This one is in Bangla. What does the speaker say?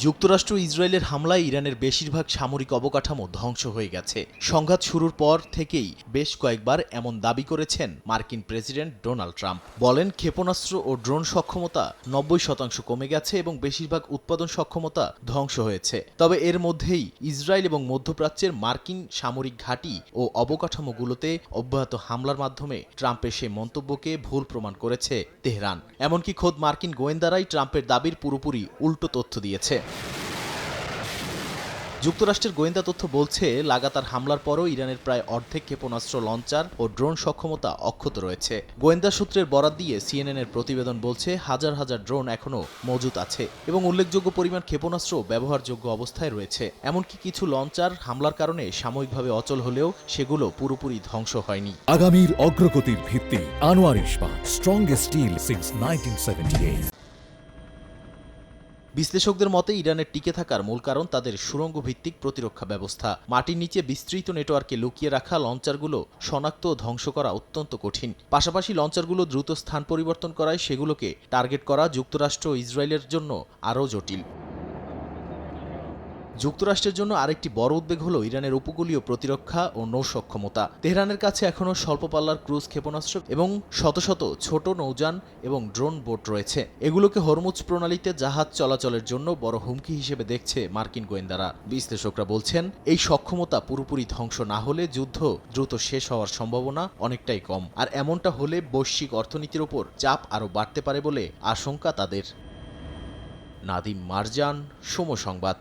যুক্তরাষ্ট্র ইসরায়েলের হামলায় ইরানের বেশিরভাগ সামরিক অবকাঠামো ধ্বংস হয়ে গেছে। সংঘাত শুরুর পর থেকেই বেশ কয়েকবার এমন দাবি করেছেন মার্কিন প্রেসিডেন্ট ডোনাল্ড ট্রাম্প। বলেন, ক্ষেপণাস্ত্র ও ড্রোন সক্ষমতা ৯০% কমে গেছে এবং বেশিরভাগ উৎপাদন সক্ষমতা ধ্বংস হয়েছে। তবে এর মধ্যেই ইসরায়েল এবং মধ্যপ্রাচ্যের মার্কিন সামরিক ঘাঁটি ও অবকাঠামোগুলোতে অব্যাহত হামলার মাধ্যমে ট্রাম্পের সেই মন্তব্যকে ভুল প্রমাণ করেছে তেহরান। এমনকি খোদ মার্কিন গোয়েন্দারাই ট্রাম্পের দাবির পুরোপুরি উল্টো তথ্য দিয়েছে। যুক্তরাষ্ট্রের গোয়েন্দা তথ্য বলছে, লাগাতার হামলার পরও ইরানের প্রায় অর্ধেক ক্ষেপণাস্ত্র, লঞ্চার ও ড্রোন সক্ষমতা অক্ষত রয়েছে। গোয়েন্দা সূত্রের বরাত দিয়ে সিএনএনের প্রতিবেদন বলছে, হাজার হাজার ড্রোন এখনও মজুত আছে এবং উল্লেখযোগ্য পরিমাণ ক্ষেপণাস্ত্র ব্যবহারযোগ্য অবস্থায় রয়েছে। এমনকি কিছু লঞ্চার হামলার কারণে সাময়িকভাবে অচল হলেও সেগুলো পুরোপুরি ধ্বংস হয়নি। আগামীর অগ্রগতির ভিত্তি আনোয়ার ইস্পাত, স্ট্রংগেস্ট স্টিল সিন্স 1978। বিশ্লেষকদের মতে, ইরানের টিকে থাকার মূল কারণ তাদের সুড়ঙ্গ ভিত্তিক প্রতিরক্ষা ব্যবস্থা। মাটির নিচে বিস্তৃত নেটওয়ার্কে লুকিয়ে রাখা লঞ্চারগুলো শনাক্ত ও ধ্বংস করা অত্যন্ত কঠিন। পাশাপাশি লঞ্চারগুলো দ্রুত স্থান পরিবর্তন করায় সেগুলোকে টার্গেট করা যুক্তরাষ্ট্র ও ইসরায়েলের জন্য আরও জটিল। যুক্তরাষ্ট্রের জন্য আরেকটি বড় উদ্বেগ হল ইরানের উপকূলীয় প্রতিরক্ষা ও নৌ সক্ষমতা। তেহরানের কাছে এখনও স্বল্প পাল্লার ক্রুজ ক্ষেপণাস্ত্র এবং শত শত ছোট নৌযান এবং ড্রোন বোট রয়েছে। এগুলোকে হরমুজ প্রণালীতে জাহাজ চলাচলের জন্য বড় হুমকি হিসেবে দেখছে মার্কিন গোয়েন্দারা। বিশ্লেষকরা বলছেন, এই সক্ষমতা পুরোপুরি ধ্বংস না হলে যুদ্ধ দ্রুত শেষ হওয়ার সম্ভাবনা অনেকটাই কম। আর এমনটা হলে বৈশ্বিক অর্থনীতির ওপর চাপ আরও বাড়তে পারে বলে আশঙ্কা তাদের। নাদিম মারজান, সময় সংবাদ।